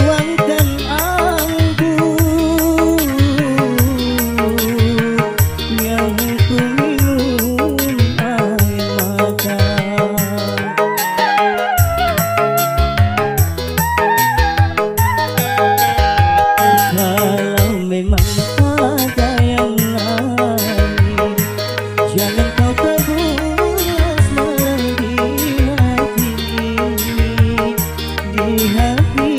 tuangkan anggur yang ku minum air mata. Kalau memang ada yang lain, jangan kau terus malam di hati.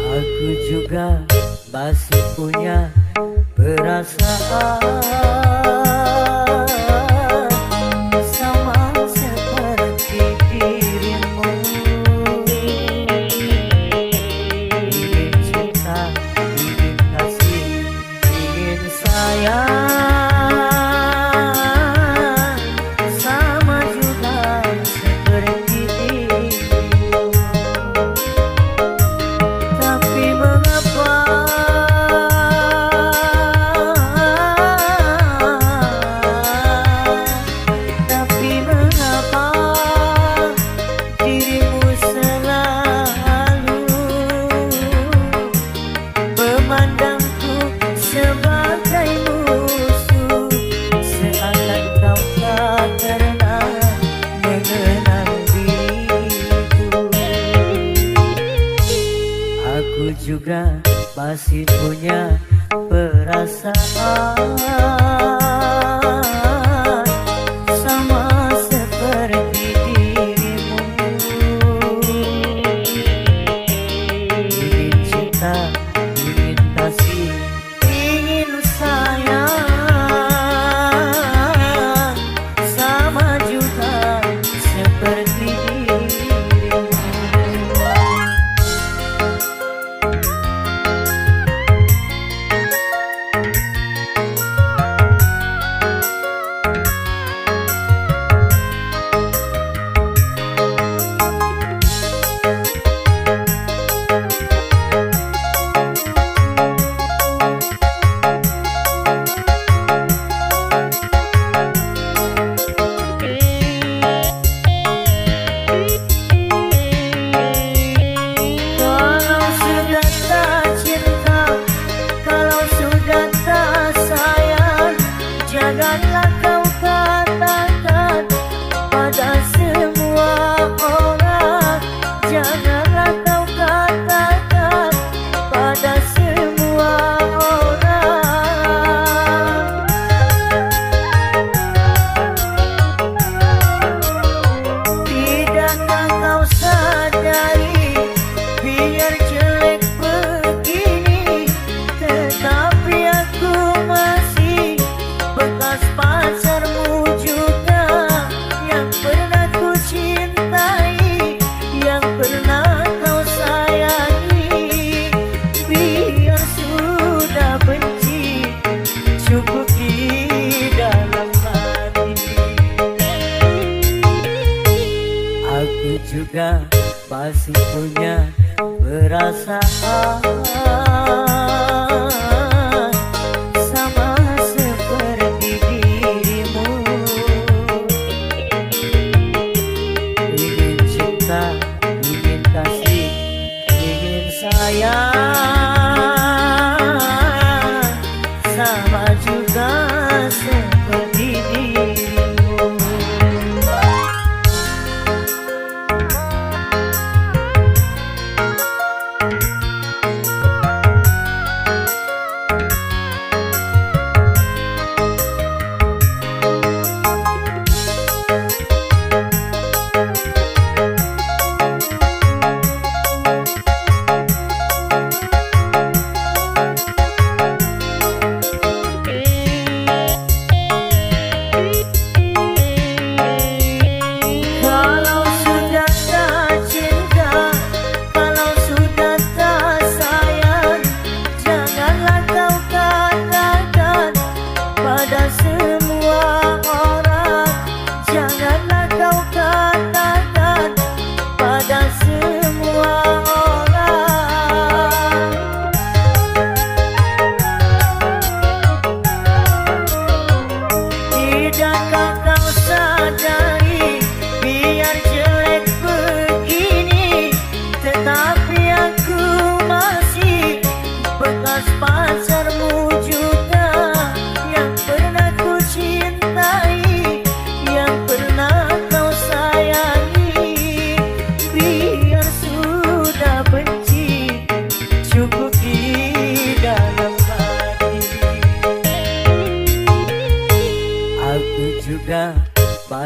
Aku juga masih punya perasaan sama seperti dirimu. Ingin cinta, ingin kasih, ingin sayang sama juga seperti dirimu. Tapi mengapa dirimu selalu memandangku sebagai musuh, seakan kau tak pernah mengenal diriku. Aku juga masih punya perasaan sama seperti dirimu. Ingin cinta, ingin kasih, ingin sayang sama juga seperti dirimu. Janganlah kau katakan pada semua orang, janganlah kau katakan pada semua orang. Tidakkah kau sadari biar jelek begini, tetapi aku masih bekas pacarmu juga, yang pernah ku cintai, yang pernah kau sayangi. Biar sudah benci, cukup di dalam hati. Aku juga masih punya perasaan sama seperti dirimu. Ingin cinta, ingin kasih, ingin sayang sama juga seperti dirimu.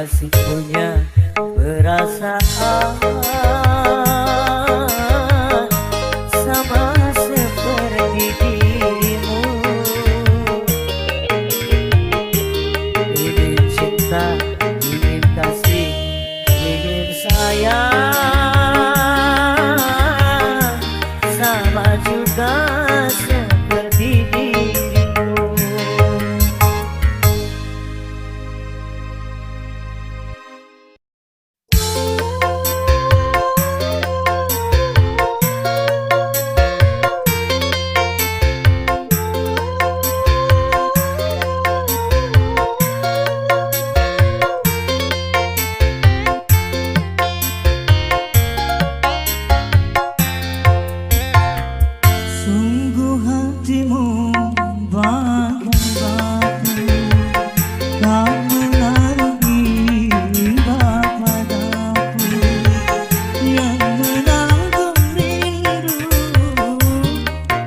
masih punya perasaan sama seperti dirimu. Ingin cinta, ingin kasih, ingin sayang, sama juga seperti dirimu. Sungguh hatimu bagai batu, kau menaruh hingga padaku, yang menanggung rindu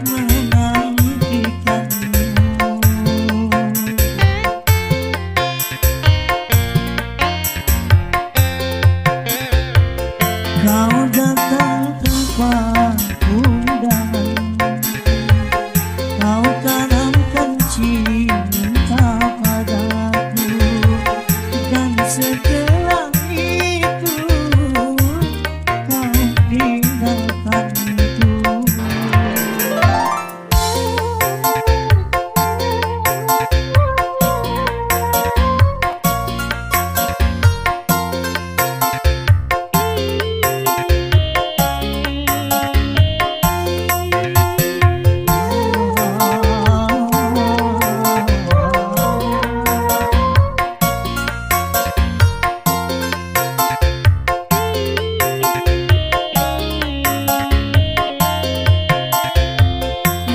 menantikanmu. Kau datang tanpa undangan, kau tanamkan cinta padaku, dan setelah itu kau tinggalkanku.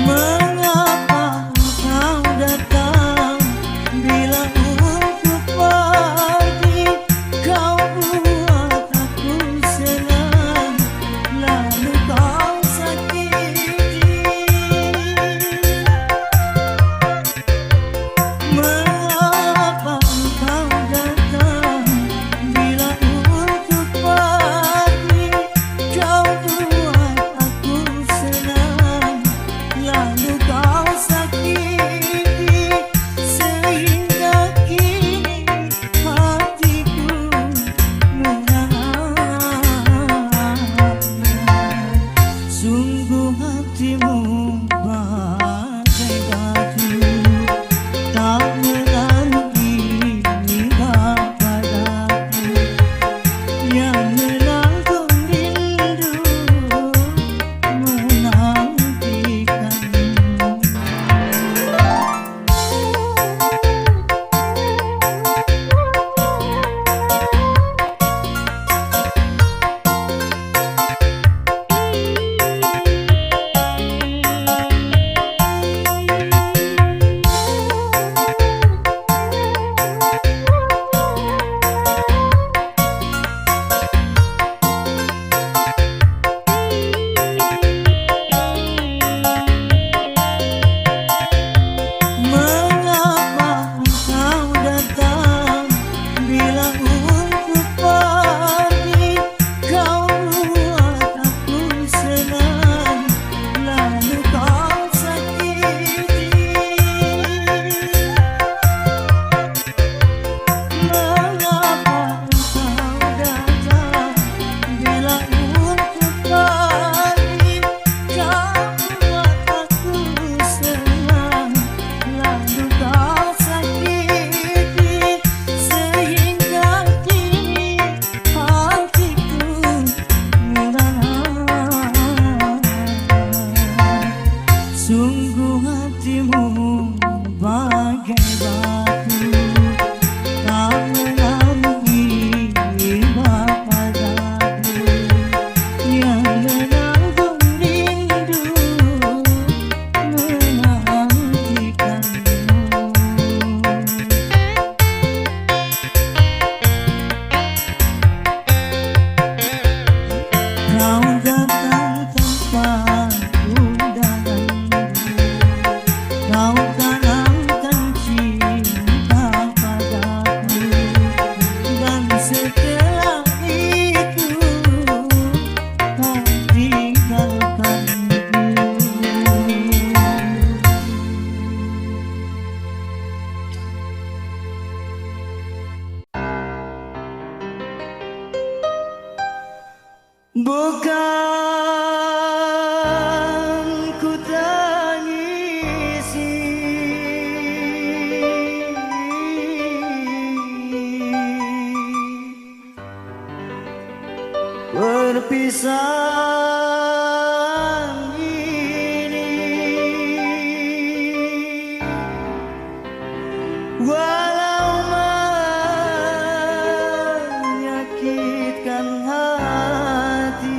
Mengapa kau datang bila untuk pergi? Kau buat aku senang, lalu kau sakiti. Mengapa kau datang bila untuk pergi? Kau buat aku senang, lalu kau sakiti, sehingga kini hatiku menangannya. Sungguh hatimu bagai batu, tak menaruh hingga padaku, yang menanggung rindu menantikanmu. berpisah ini, walau menyakitkan hati.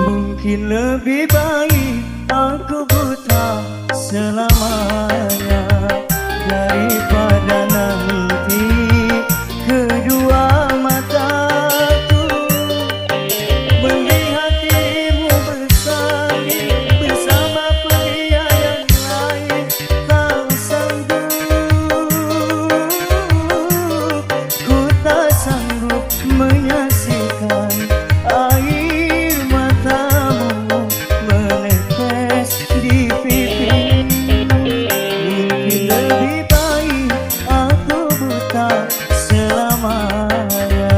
Mungkin lebih baik aku buta selamanya daripada nanti kedua mataku melihat dirimu bersanding bersama pria yang lain. Tak sanggup, ku tak sanggup menyaksikan air matamu menetes di pipi. Mungkin lebih baik aku buta selamanya.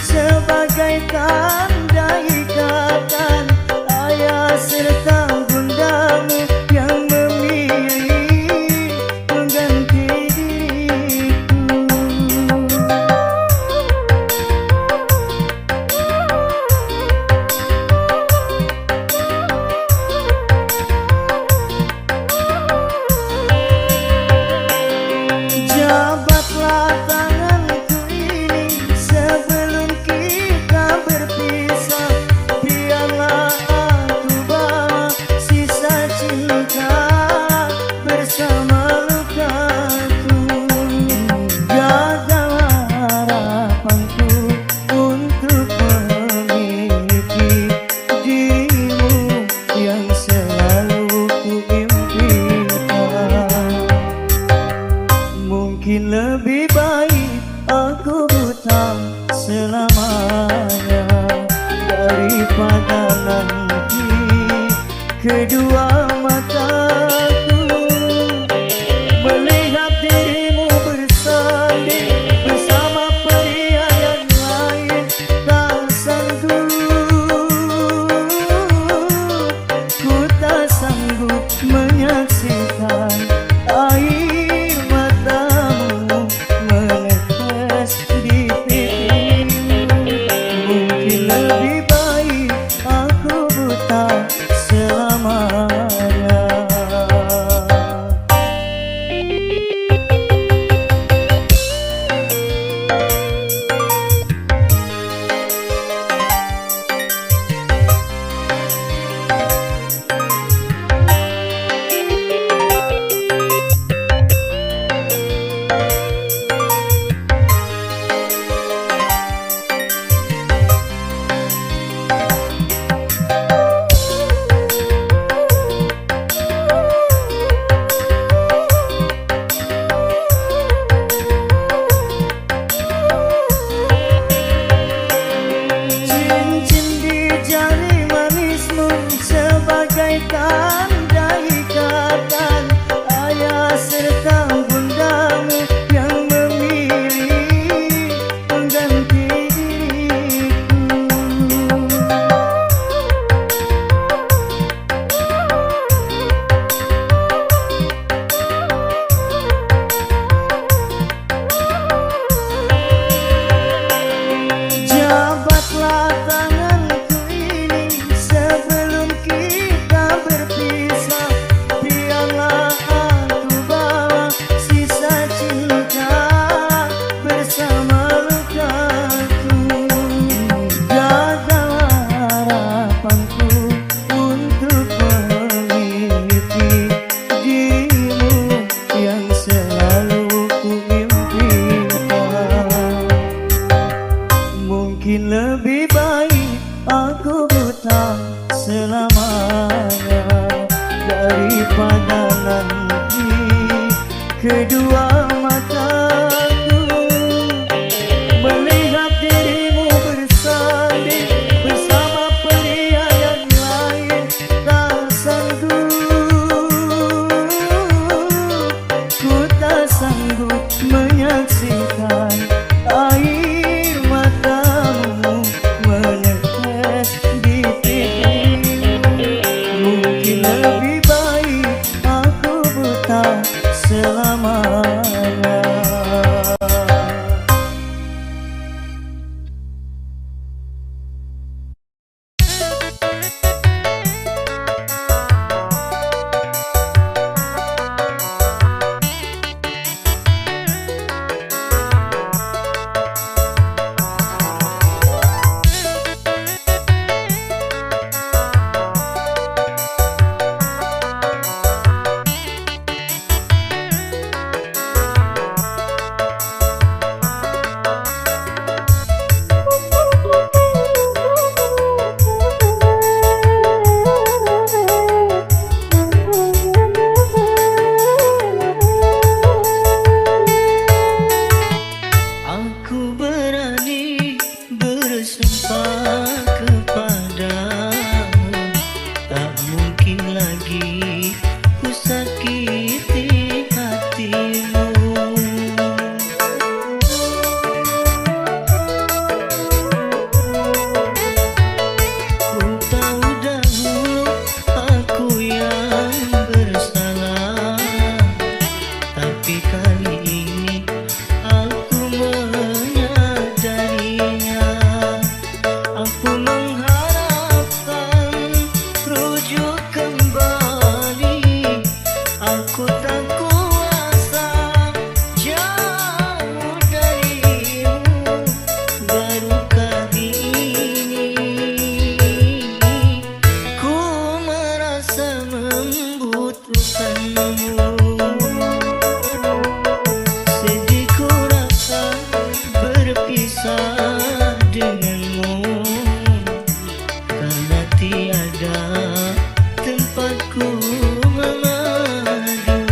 Sebagai tanda ikatan ayah serta bundamu yang memilih mengganti diriku. Jabatlah tanganku ini sebelum kita berpisah. Biarlah aku bawa sisa cinta bersama lukaku. Gagalah harapanku untuk memiliki dirimu yang selalu ku impikan. Mungkin lebih baik aku buta selamanya daripada nanti kedua mataku melihat dirimu bersanding bersama pria yang lain. Tak sanggup, ku tak sanggup menyaksikan air matamu menetes di pipimu. Mungkin lebih baik aku buta selamanya. Sebagai tanda ikatan ayah serta bundamu yang memilih mengganti diriku. Jabatlah tanganku ini sebelum kita berpisah. pada nanti kedua mataku melihat dirimu bersanding bersama pria yang lain. Tak sanggup, ku tak sanggup menyaksikan air matamu menetes di pipiku. Mungkin lebih baik aku buta selamanya. Aku berani bersumpah kepadamu, tak mungkin lagi ku sakiti hatimu. Ku tahu dahulu aku yang bersalah, tapi kali ini aku menyadarinya. Aku mengharapkan rujuk kembali. Aku tak kuasa jauh darimu. Baru kali ini ku merasa membutuhkanmu. Sedihku rasa berpisah denganmu, karena tiada tempatku mengadu.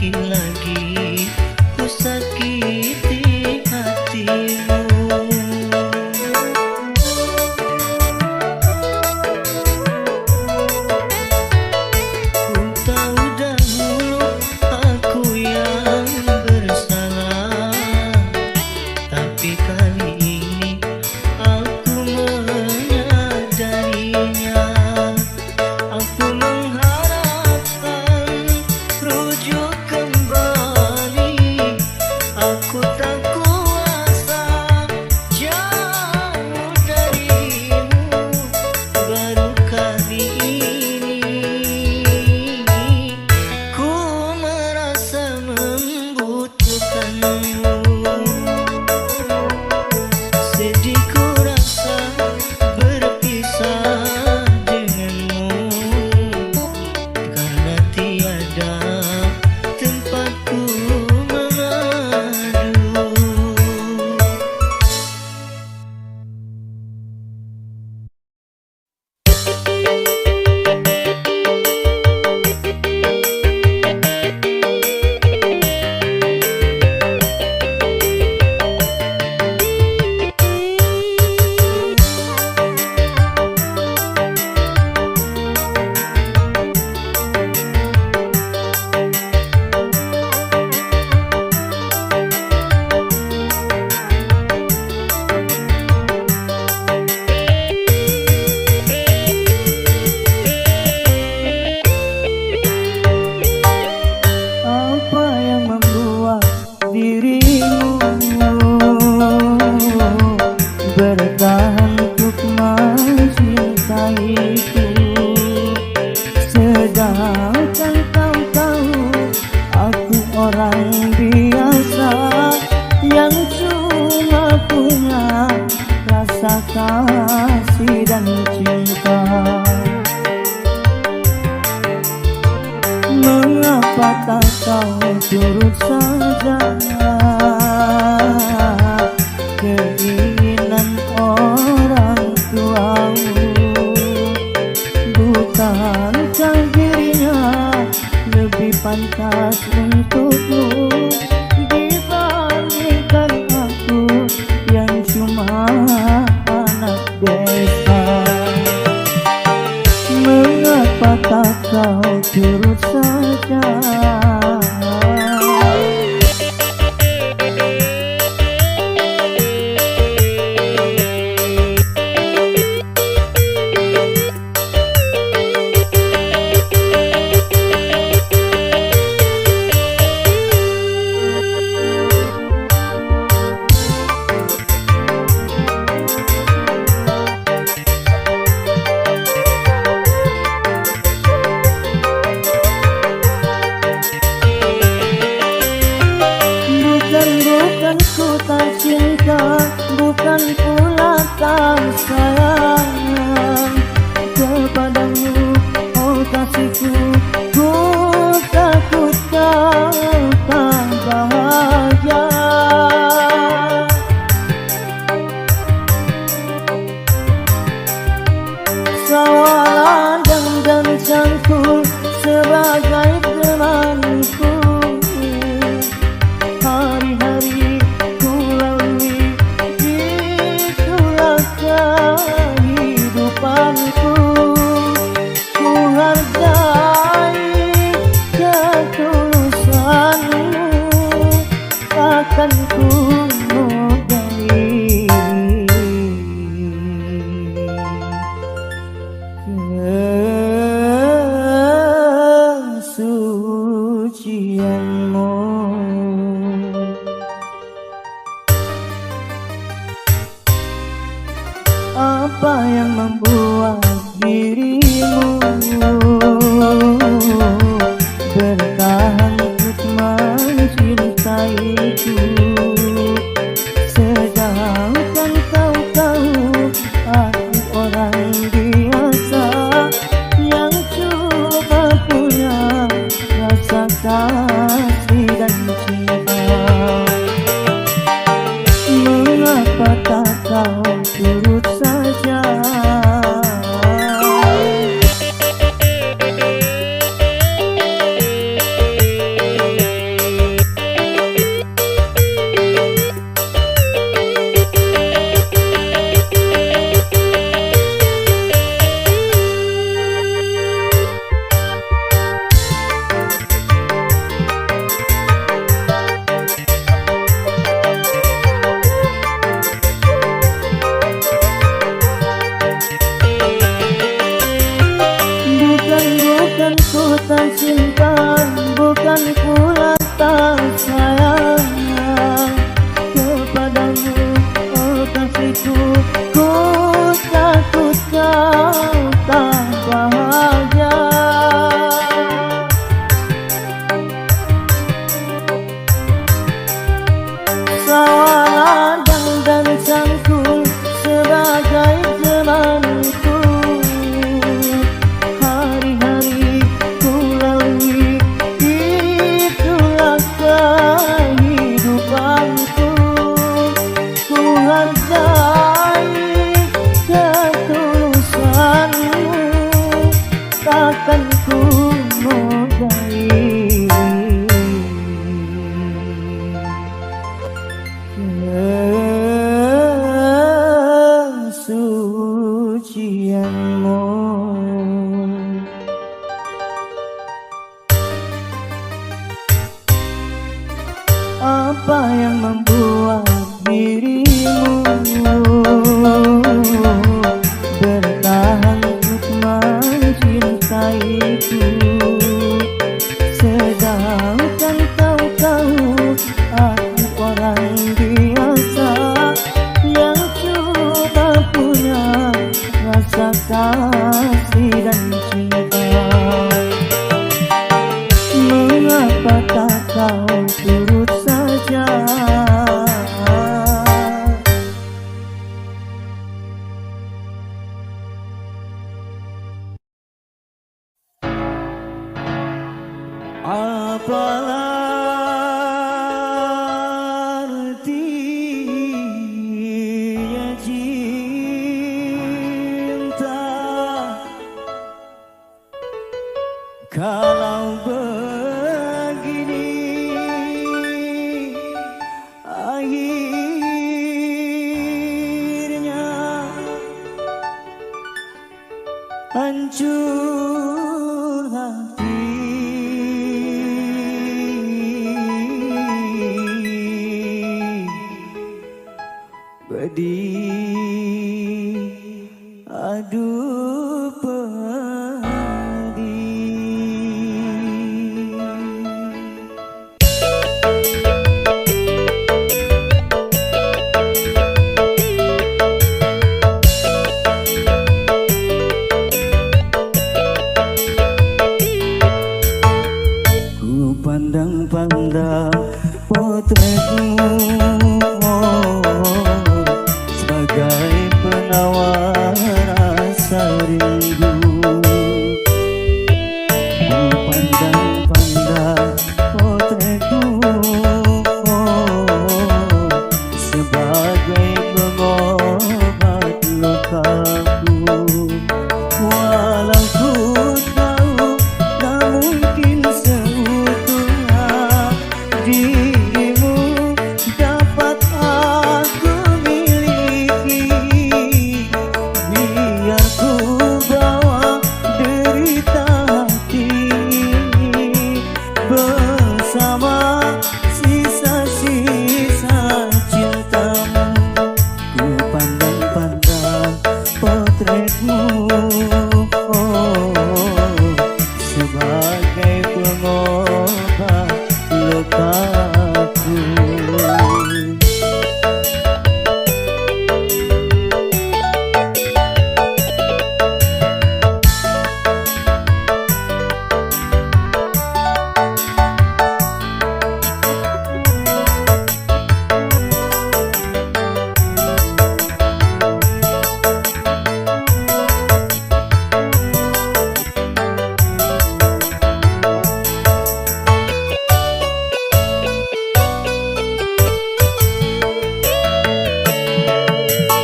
lagi-lagi ku sakiti hatimu. Ku tahu dahulu aku yang bersalah, tapi kali ini aku menyadarinya. Aku mengharapkan rujuk kembali. Aku tak kuasa jauh darimu. Baru kali ini ku merasa membutuhkanmu. Sedih ku rasa berpisah denganmu, karena tiada tempatku mengadu. Apa yang membuat dirimu bertahan untuk mencintaiku, sedangkan kau tahu aku orang biasa yang cuma punya rasa kasih dan cinta. Mengapa tak kau turut saja keinginan orang tuamu? Bukankah dirinya lebih pantas untukmu dibandingkan aku yang cuma anak desa? Mengapa tak kau turut saja? Bukan ku tak cinta, bukan pula tak sayang kepadamu, oh kasihku. Ku takut kau tak bahagia. Sawalah dan cangkul sebagai temanku. Hari-hari ku lalui, itulah kehidupanku. Ku hargai ketulusanmu, takkan ku modali kesucianmu. Apa yang membuat dirimu bertahan untuk mencintaiku, sedangkan kau tahu aku orang biasa yang cuma punya rasa kasih dan cinta. Mengapa tak kau turut saja? Apa yang membuat dirimu bertahan untuk mencintaiku, sedangkan kau tahu aku orang biasa yang cuma punya rasa kasih dan cinta. Mengapa tak kau turut saja? Apalah artinya cinta kalau begini akhirnya hancur hati. Pedih, aduh pedih. Ku pandang-pandang potretmu sebagai penawar rasa rindu. Ku pandang-pandang potretmu sebagai pengobat lukaku. Walau ku tahu tak mungkin seutuhnya dirimu dapat aku miliki. Biar ku bawa derita hati ini bersama sisa-sisa cintamu. Ku pandang-pandang potretmu sebagai pengobat lukaku.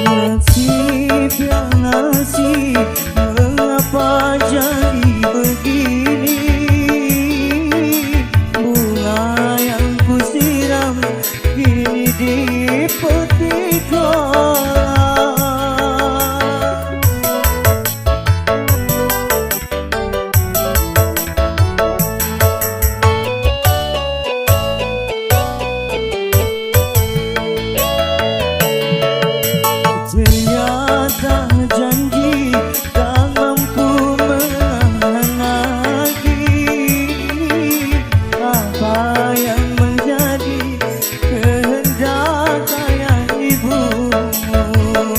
Nasib ya nasib, mengapa jadi begini? Bunga yang kusiram kini dipetik orang. Ternyata janji tak mampu menahan lagi. Apa yang menjadi kehendak ayah ibumu?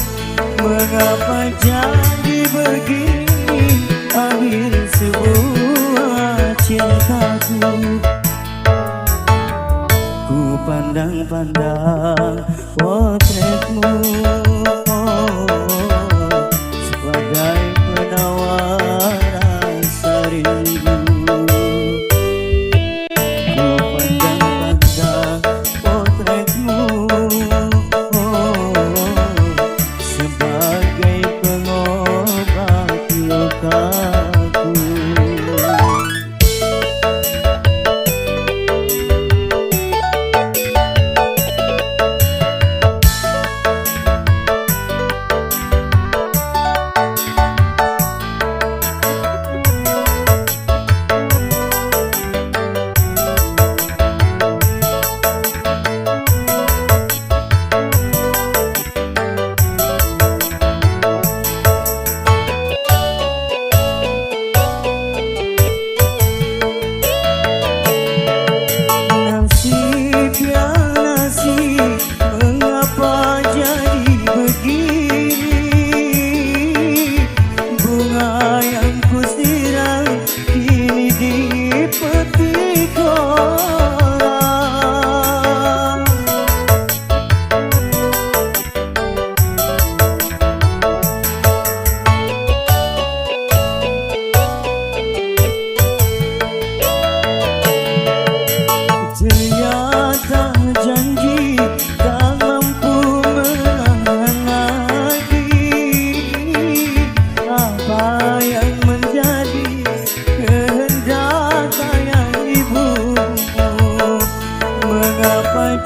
Mengapa jadi begini akhir sebuah cintaku? Ku pandang-pandang potretmu sebagai penawar rasa rindu. Ku pandang-pandang potretmu sebagai pengobat lukaku.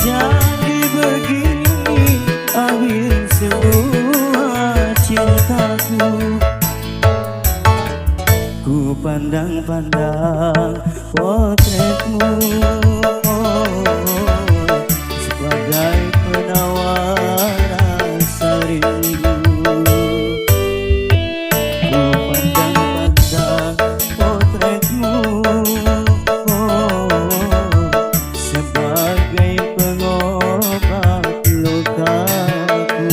jadi begini akhir semua cintaku. Ku pandang-pandang potretmu sebagai penawar rasa rindu. Ku pandang-pandang potretmu sebagai pengobat lukaku.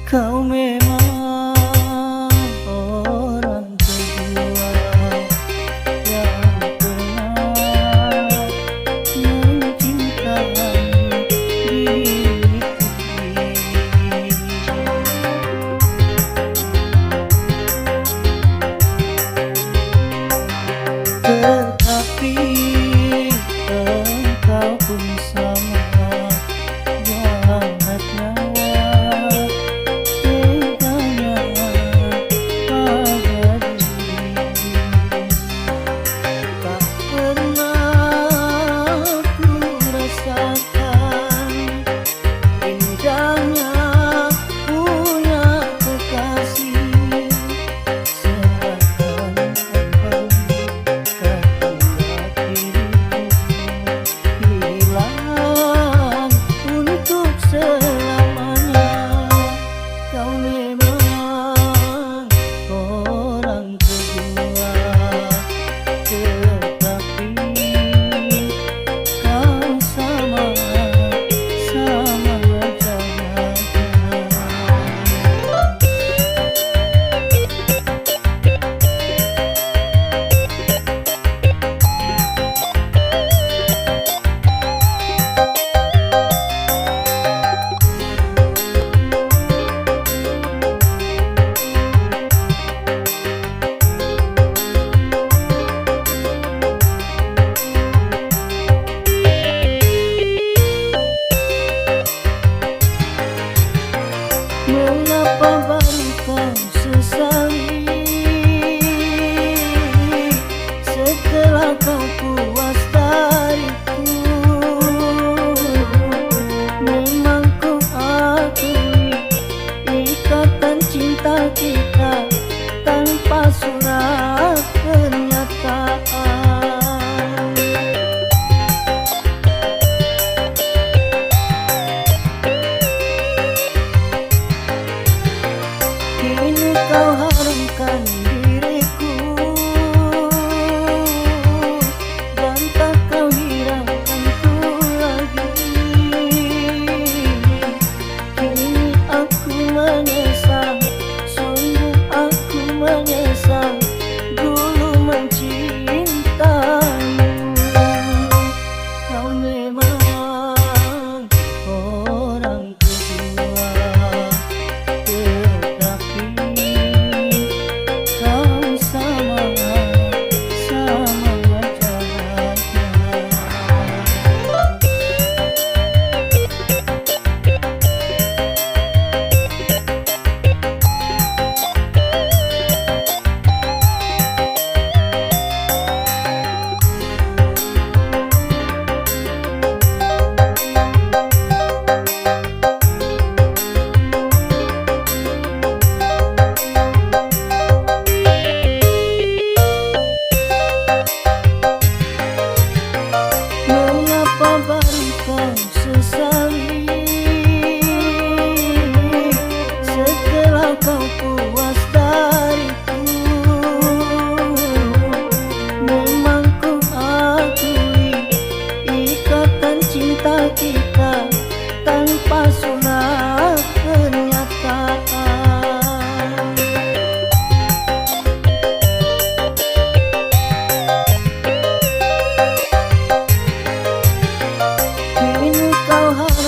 Kau memang orang kedua yang pernah mencintai diriku. Tetapi engkau pun sama jahatnya. Mengapa baru kau sesali setelah kau puas dariku? Memang ku akui ikatan cinta kita tanpa surat pernyataan. Kini kau harumkan diriku dan tak kau hiraukanku lagi. Kini aku menyesal, sungguh aku menyesal dulu mencintaimu. Kau memang orang kedua, kau sama jahatnya. Mengapa baru kau sesali setelah kau puas dariku? Memang ku akui ikatan cinta kita tanpa surat pernyataan. Kini kau harus